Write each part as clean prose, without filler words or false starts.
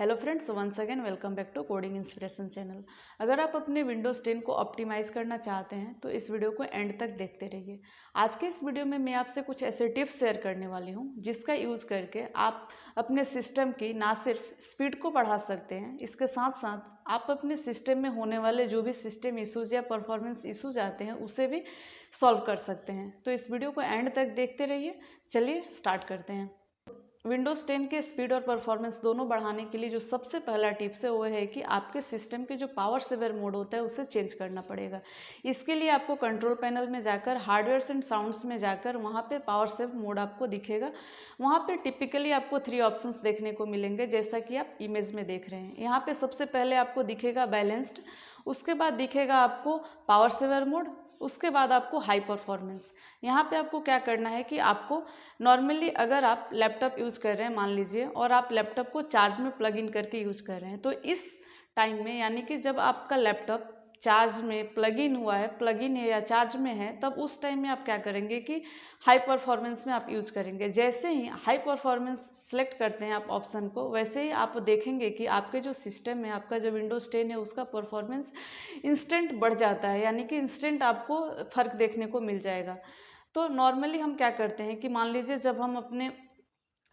Hello friends, once again welcome back to coding inspiration channel. अगर आप अपने Windows 10 को ऑप्टिमाइज़ करना चाहते हैं तो इस वीडियो को एंड तक देखते रहिए। आज के इस वीडियो में मैं आपसे कुछ ऐसे टिप्स शेयर करने वाली हूं जिसका यूज़ करके आप अपने सिस्टम की ना सिर्फ स्पीड को बढ़ा सकते हैं, इसके साथ साथ आप अपने सिस्टम में होने वाले जो भी सिस्टम इशूज़ या परफॉर्मेंस इशूज़ आते हैं उसे भी सॉल्व कर सकते हैं। तो इस वीडियो को एंड तक देखते रहिए। चलिए स्टार्ट करते हैं। विंडोज़ 10 के स्पीड और परफॉर्मेंस दोनों बढ़ाने के लिए जो सबसे पहला टिप्स है वो है कि आपके सिस्टम के जो पावर सेवर मोड होता है उसे चेंज करना पड़ेगा। इसके लिए आपको कंट्रोल पैनल में जाकर हार्डवेयर एंड साउंड्स में जाकर वहाँ पे पावर सेव मोड आपको दिखेगा। वहाँ पे टिपिकली आपको 3 ऑप्शंस देखने को मिलेंगे, जैसा कि आप इमेज में देख रहे हैं। यहाँ पे सबसे पहले आपको दिखेगा बैलेंस्ड, उसके बाद दिखेगा आपको पावर सेवर मोड, उसके बाद आपको हाई परफॉर्मेंस। यहाँ पे आपको क्या करना है कि आपको नॉर्मली अगर आप लैपटॉप यूज़ कर रहे हैं मान लीजिए, और आप लैपटॉप को चार्ज में प्लग इन करके यूज़ कर रहे हैं, तो इस टाइम में यानी कि जब आपका लैपटॉप चार्ज में प्लग इन हुआ है, प्लग इन है या चार्ज में है, तब उस टाइम में आप क्या करेंगे कि हाई परफॉर्मेंस में आप यूज़ करेंगे। जैसे ही हाई परफॉर्मेंस सेलेक्ट करते हैं आप ऑप्शन को, वैसे ही आप देखेंगे कि आपके जो सिस्टम है, आपका जो विंडोज़ 10 है, उसका परफॉर्मेंस इंस्टेंट बढ़ जाता है, यानी कि इंस्टेंट आपको फ़र्क देखने को मिल जाएगा। तो नॉर्मली हम क्या करते हैं कि मान लीजिए जब हम अपने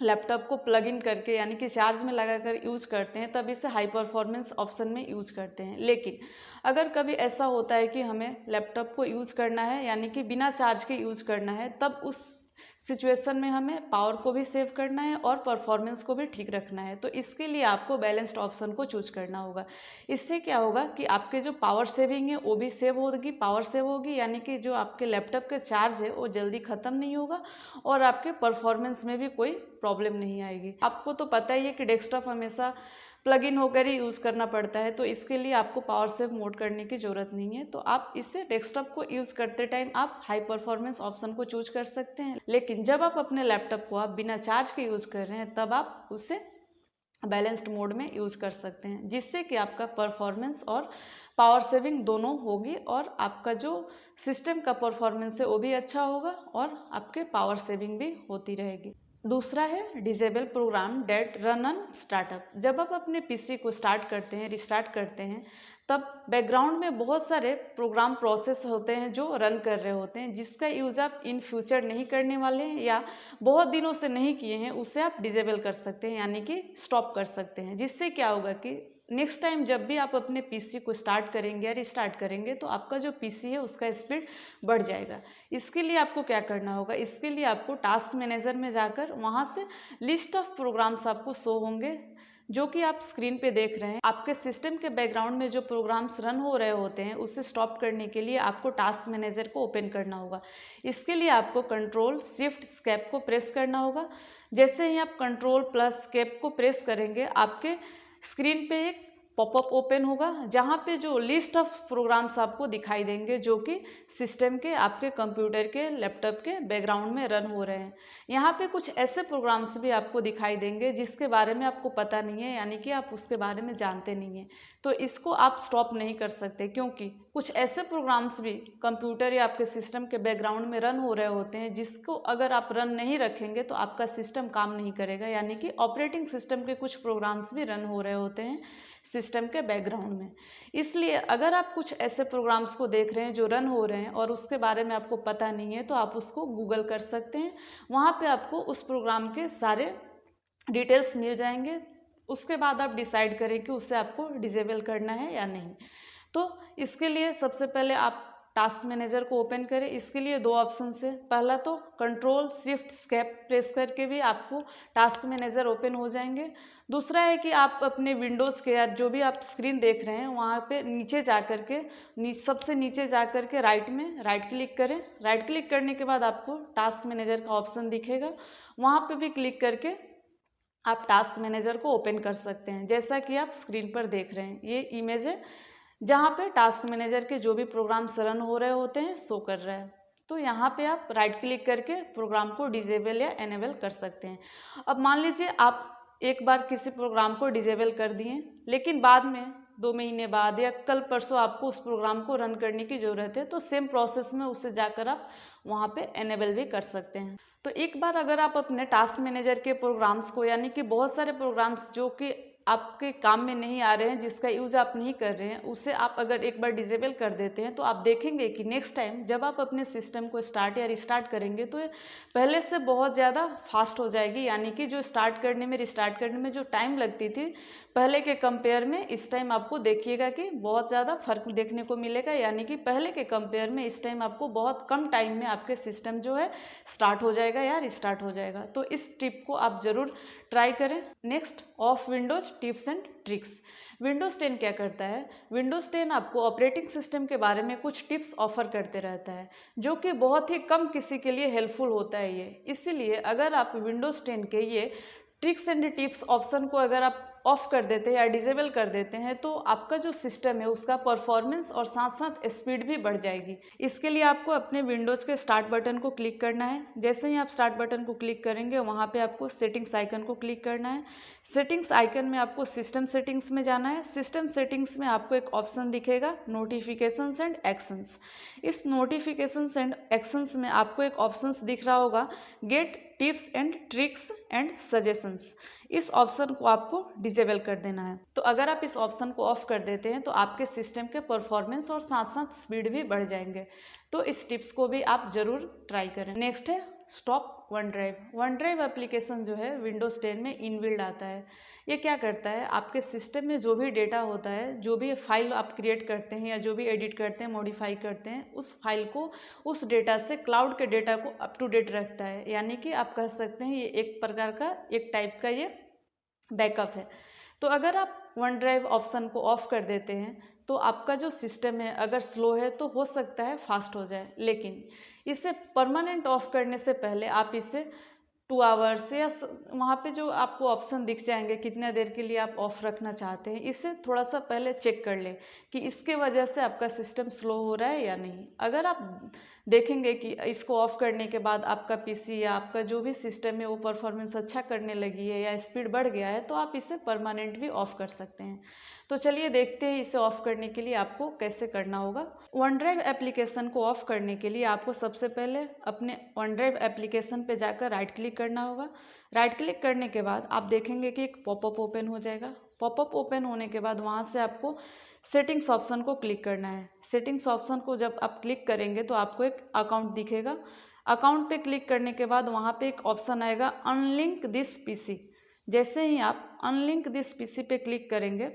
लैपटॉप को प्लग इन करके यानी कि चार्ज में लगाकर यूज़ करते हैं, तब इसे हाई परफॉर्मेंस ऑप्शन में यूज़ करते हैं। लेकिन अगर कभी ऐसा होता है कि हमें लैपटॉप को यूज़ करना है यानी कि बिना चार्ज के यूज़ करना है, तब उस सिचुएशन में हमें पावर को भी सेव करना है और परफॉर्मेंस को भी ठीक रखना है। तो इसके लिए आपको बैलेंस्ड ऑप्शन को चूज करना होगा। इससे क्या होगा कि आपके जो पावर सेविंग है वो भी सेव होगी, पावर सेव होगी, यानी कि जो आपके लैपटॉप के चार्ज है वो जल्दी ख़त्म नहीं होगा और आपके परफॉर्मेंस में भी कोई प्रॉब्लम नहीं आएगी। आपको तो पता ही है कि डेस्कटॉप हमेशा प्लग इन होकर ही यूज़ करना पड़ता है, तो इसके लिए आपको पावर सेव मोड करने की ज़रूरत नहीं है। तो आप इससे डेस्कटॉप को यूज़ करते टाइम आप हाई परफॉर्मेंस ऑप्शन को चूज कर सकते हैं। लेकिन जब आप अपने लैपटॉप को आप बिना चार्ज के यूज़ कर रहे हैं, तब आप उसे बैलेंस्ड मोड में यूज़ कर सकते हैं, जिससे कि आपका परफॉर्मेंस और पावर सेविंग दोनों होगी और आपका जो सिस्टम का परफॉर्मेंस है वो भी अच्छा होगा और आपके पावर सेविंग भी होती रहेगी। दूसरा है disable program that run on startup. जब आप अपने पीसी को स्टार्ट करते हैं, रिस्टार्ट करते हैं, तब बैकग्राउंड में बहुत सारे प्रोग्राम प्रोसेस होते हैं जो रन कर रहे होते हैं, जिसका यूज़ आप इन फ्यूचर नहीं करने वाले हैं या बहुत दिनों से नहीं किए हैं, उसे आप डिजेबल कर सकते हैं, यानी कि स्टॉप कर सकते हैं। जिससे क्या होगा कि नेक्स्ट टाइम जब भी आप अपने पीसी को स्टार्ट करेंगे या रिस्टार्ट करेंगे, तो आपका जो पीसी है उसका स्पीड बढ़ जाएगा। इसके लिए आपको क्या करना होगा, इसके लिए आपको टास्क मैनेजर में जाकर वहाँ से लिस्ट ऑफ प्रोग्राम्स आपको शो होंगे जो कि आप स्क्रीन पे देख रहे हैं। आपके सिस्टम के बैकग्राउंड में जो प्रोग्राम्स रन हो रहे होते हैं उसे स्टॉप करने के लिए आपको टास्क मैनेजर को ओपन करना होगा। इसके लिए आपको कंट्रोल शिफ्ट स्केप को प्रेस करना होगा। जैसे ही आप कंट्रोल प्लस स्केप को प्रेस करेंगे, आपके स्क्रीन पे एक पॉपअप ओपन होगा जहाँ पे जो लिस्ट ऑफ प्रोग्राम्स आपको दिखाई देंगे जो कि सिस्टम के, आपके कंप्यूटर के, लैपटॉप के बैकग्राउंड में रन हो रहे हैं। यहाँ पे कुछ ऐसे प्रोग्राम्स भी आपको दिखाई देंगे जिसके बारे में आपको पता नहीं है, यानी कि आप उसके बारे में जानते नहीं हैं। तो इसको आप स्टॉप नहीं कर सकते, क्योंकि कुछ ऐसे प्रोग्राम्स भी कंप्यूटर या आपके सिस्टम के बैकग्राउंड में रन हो रहे होते हैं जिसको अगर आप रन नहीं रखेंगे तो आपका सिस्टम काम नहीं करेगा। यानी कि ऑपरेटिंग सिस्टम के कुछ प्रोग्राम्स भी रन हो रहे होते हैं सिस्टम के बैकग्राउंड में। इसलिए अगर आप कुछ ऐसे प्रोग्राम्स को देख रहे हैं जो रन हो रहे हैं और उसके बारे में आपको पता नहीं है, तो आप उसको गूगल कर सकते हैं। वहाँ पे आपको उस प्रोग्राम के सारे डिटेल्स मिल जाएंगे। उसके बाद आप डिसाइड करें कि उसे आपको डिसेबल करना है या नहीं। तो इसके लिए सबसे पहले आप टास्क मैनेजर को ओपन करें। इसके लिए 2 ऑप्शन है। पहला तो कंट्रोल शिफ्ट स्केप प्रेस करके भी आपको टास्क मैनेजर ओपन हो जाएंगे। दूसरा है कि आप अपने विंडोज़ के या जो भी आप स्क्रीन देख रहे हैं वहाँ पे नीचे जा कर के सबसे नीचे जा कर के राइट में राइट क्लिक करें। राइट क्लिक करने के बाद आपको टास्क मैनेजर का ऑप्शन दिखेगा, वहाँ पे भी क्लिक करके आप टास्क मैनेजर को ओपन कर सकते हैं। जैसा कि आप स्क्रीन पर देख रहे हैं, ये इमेज है जहाँ पे टास्क मैनेजर के जो भी प्रोग्राम्स रन हो रहे होते हैं शो कर रहा है। तो यहाँ पे आप राइट क्लिक करके प्रोग्राम को डिजेबल या एनेबल कर सकते हैं। अब मान लीजिए आप एक बार किसी प्रोग्राम को डिजेबल कर दिए, लेकिन बाद में 2 महीने बाद या कल परसों आपको उस प्रोग्राम को रन करने की ज़रूरत है, तो सेम प्रोसेस में उसे जाकर आप वहाँ पे एनेबल भी कर सकते हैं। तो एक बार अगर आप अपने टास्क मैनेजर के प्रोग्राम्स को, यानी कि बहुत सारे प्रोग्राम्स जो कि आपके काम में नहीं आ रहे हैं, जिसका यूज़ आप नहीं कर रहे हैं, उसे आप अगर एक बार डिसेबल कर देते हैं तो आप देखेंगे कि नेक्स्ट टाइम जब आप अपने सिस्टम को स्टार्ट या रिस्टार्ट करेंगे तो ये पहले से बहुत ज़्यादा फास्ट हो जाएगी। यानी कि जो स्टार्ट करने में, रिस्टार्ट करने में जो टाइम लगती थी पहले के कंपेयर में, इस टाइम आपको देखिएगा कि बहुत ज़्यादा फर्क देखने को मिलेगा। यानी कि पहले के कंपेयर में इस टाइम आपको बहुत कम टाइम में आपके सिस्टम जो है स्टार्ट हो जाएगा या रिस्टार्ट हो जाएगा। तो इस टिप को आप ज़रूर ट्राई करें। Next, of Windows tips and tricks. Windows 10 क्या करता है? विंडोज 10 आपको ऑपरेटिंग सिस्टम के बारे में कुछ टिप्स ऑफर करते रहता है, जो कि बहुत ही कम किसी के लिए हेल्पफुल होता है ये। इसीलिए अगर आप विंडोज 10 के ये ट्रिक्स एंड टिप्स ऑप्शन को अगर आप ऑफ कर देते हैं या डिसेबल कर देते हैं तो आपका जो सिस्टम है उसका परफॉर्मेंस और साथ साथ स्पीड भी बढ़ जाएगी। इसके लिए आपको अपने विंडोज़ के स्टार्ट बटन को क्लिक करना है। जैसे ही आप स्टार्ट बटन को क्लिक करेंगे वहाँ पे आपको सेटिंग्स आइकन को क्लिक करना है। सेटिंग्स आइकन में आपको सिस्टम सेटिंग्स में जाना है। सिस्टम सेटिंग्स में आपको एक ऑप्शन दिखेगा नोटिफिकेशंस एंड एक्शंस। इस नोटिफिकेशंस एंड एक्शंस में आपको एक ऑप्शंस दिख रहा होगा get tips and tricks and suggestions. इस ऑप्शन को आपको डिसेबल कर देना है। तो अगर आप इस ऑप्शन को ऑफ कर देते हैं तो आपके सिस्टम के परफॉर्मेंस और साथ साथ स्पीड भी बढ़ जाएंगे। तो इस टिप्स को भी आप ज़रूर ट्राई करें। नेक्स्ट है stop one drive. One drive application जो है विंडोज़ 10 में इनबिल्ड आता है। ये क्या करता है? आपके सिस्टम में जो भी डेटा होता है, जो भी फाइल आप क्रिएट करते हैं या जो भी एडिट करते हैं, मॉडिफाई करते हैं, उस फाइल को, उस डेटा से क्लाउड के डेटा को अप टू डेट रखता है। यानी कि आप कह सकते हैं ये एक प्रकार का, एक टाइप का ये बैकअप है। तो अगर आप वन ड्राइव ऑप्शन को ऑफ कर देते हैं तो आपका जो सिस्टम है अगर स्लो है तो हो सकता है फास्ट हो जाए, लेकिन इसे परमानेंट ऑफ करने से पहले आप इसे 2 आवर्स या वहाँ पे जो आपको ऑप्शन दिख जाएंगे कितने देर के लिए आप ऑफ रखना चाहते हैं, इसे थोड़ा सा पहले चेक कर लें कि इसके वजह से आपका सिस्टम स्लो हो रहा है या नहीं। अगर आप देखेंगे कि इसको ऑफ करने के बाद आपका पीसी या आपका जो भी सिस्टम है वो परफॉर्मेंस अच्छा करने लगी है या स्पीड बढ़ गया है तो आप इसे परमानेंट भी ऑफ कर सकते हैं। तो चलिए देखते हैं इसे ऑफ करने के लिए आपको कैसे करना होगा। वन ड्राइव एप्लीकेशन को ऑफ करने के लिए आपको सबसे पहले अपने वन ड्राइव एप्लीकेशन पे जाकर राइट क्लिक करना होगा। राइट क्लिक करने के बाद आप देखेंगे कि एक पॉपअप ओपन हो जाएगा। पॉपअप ओपन होने के बाद वहाँ से आपको सेटिंग्स ऑप्शन को क्लिक करना है। सेटिंग्स ऑप्शन को जब आप क्लिक करेंगे तो आपको एक अकाउंट दिखेगा। अकाउंट पे क्लिक करने के बाद वहाँ पे एक ऑप्शन आएगा अनलिंक दिस पीसी। जैसे ही आप अनलिंक दिस पीसी पे क्लिक करेंगे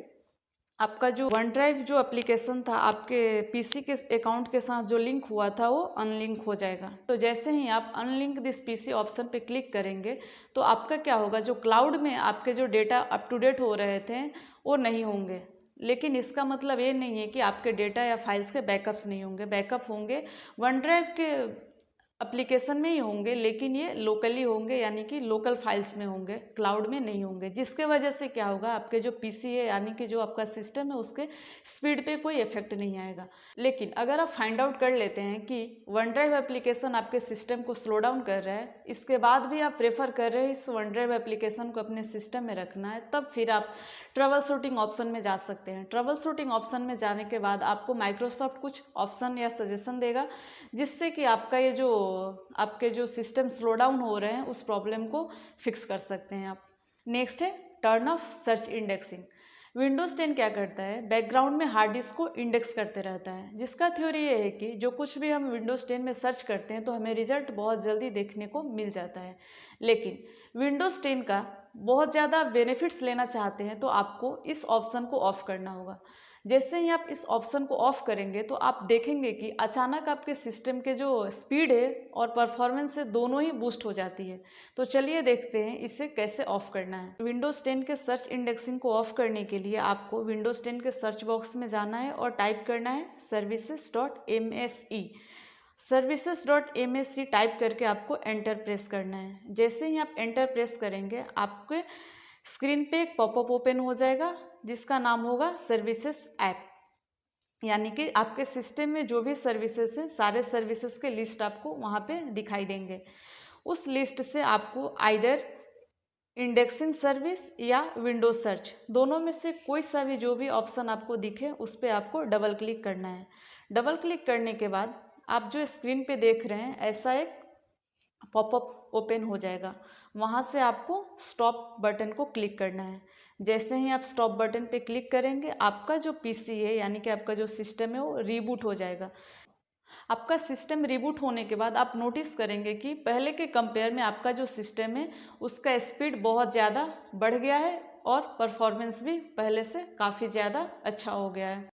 आपका जो वन ड्राइव जो एप्लीकेशन था आपके पीसी के अकाउंट के साथ जो लिंक हुआ था वो अनलिंक हो जाएगा। तो जैसे ही आप अनलिंक दिस पीसी ऑप्शन पे क्लिक करेंगे तो आपका क्या होगा, जो क्लाउड में आपके जो डेटा अप टू डेट हो रहे थे वो नहीं होंगे। लेकिन इसका मतलब ये नहीं है कि आपके डेटा या फाइल्स के बैकअप्स नहीं होंगे। बैकअप होंगे, वन ड्राइव के एप्लीकेशन में ही होंगे, लेकिन ये लोकली होंगे, यानी कि लोकल फाइल्स में होंगे, क्लाउड में नहीं होंगे। जिसके वजह से क्या होगा, आपके जो पीसी है यानी कि जो आपका सिस्टम है उसके स्पीड पे कोई इफेक्ट नहीं आएगा। लेकिन अगर आप फाइंड आउट कर लेते हैं कि वन ड्राइव एप्लीकेशन आपके सिस्टम को स्लो डाउन कर रहा है, इसके बाद भी आप प्रेफर कर रहे हैं इस वन ड्राइव एप्लीकेशन को अपने सिस्टम में रखना है, तब फिर आप ट्रबल शूटिंग ऑप्शन में जा सकते हैं। ट्रबल शूटिंग ऑप्शन में जाने के बाद आपको माइक्रोसॉफ्ट कुछ ऑप्शन या सजेशन देगा जिससे कि आपका ये जो आपके जो सिस्टम स्लो डाउन हो रहे हैं उस प्रॉब्लम को फिक्स कर सकते हैं आप। नेक्स्ट है turn off search indexing. Windows 10 क्या करता है, बैकग्राउंड में हार्ड डिस्क को इंडेक्स करते रहता है, जिसका थ्योरी ये है कि जो कुछ भी हम विंडोज़ 10 में सर्च करते हैं तो हमें रिजल्ट बहुत जल्दी देखने को मिल जाता है। लेकिन विंडोज़ 10 का बहुत ज़्यादा बेनिफिट्स लेना चाहते हैं तो आपको इस ऑप्शन को ऑफ करना होगा। जैसे ही आप इस ऑप्शन को ऑफ करेंगे तो आप देखेंगे कि अचानक आपके सिस्टम के जो स्पीड है और परफॉर्मेंस है दोनों ही बूस्ट हो जाती है। तो चलिए देखते हैं इसे कैसे ऑफ करना है। विंडोज़ 10 के सर्च इंडेक्सिंग को ऑफ करने के लिए आपको विंडोज़ 10 के सर्च बॉक्स में जाना है और टाइप करना है services.mse। services.mse टाइप करके आपको एंटर प्रेस करना है। जैसे ही आप एंटर प्रेस करेंगे आपके स्क्रीन पे एक पॉपअप ओपन हो जाएगा जिसका नाम होगा सर्विसेज ऐप। यानी कि आपके सिस्टम में जो भी सर्विसेज हैं सारे सर्विसेज के लिस्ट आपको वहाँ पे दिखाई देंगे। उस लिस्ट से आपको आइदर इंडेक्सिंग सर्विस या विंडोज सर्च दोनों में से कोई सा भी जो भी ऑप्शन आपको दिखे उस पर आपको डबल क्लिक करना है। डबल क्लिक करने के बाद आप जो स्क्रीन पे देख रहे हैं ऐसा एक पॉपअप ओपन हो जाएगा। वहाँ से आपको स्टॉप बटन को क्लिक करना है। जैसे ही आप स्टॉप बटन पे क्लिक करेंगे, आपका जो पीसी है यानी कि आपका जो सिस्टम है वो रीबूट हो जाएगा। आपका सिस्टम रिबूट होने के बाद आप नोटिस करेंगे कि पहले के कंपेयर में आपका जो सिस्टम है उसका स्पीड बहुत ज़्यादा बढ़ गया है और परफॉर्मेंस भी पहले से काफ़ी ज़्यादा अच्छा हो गया है।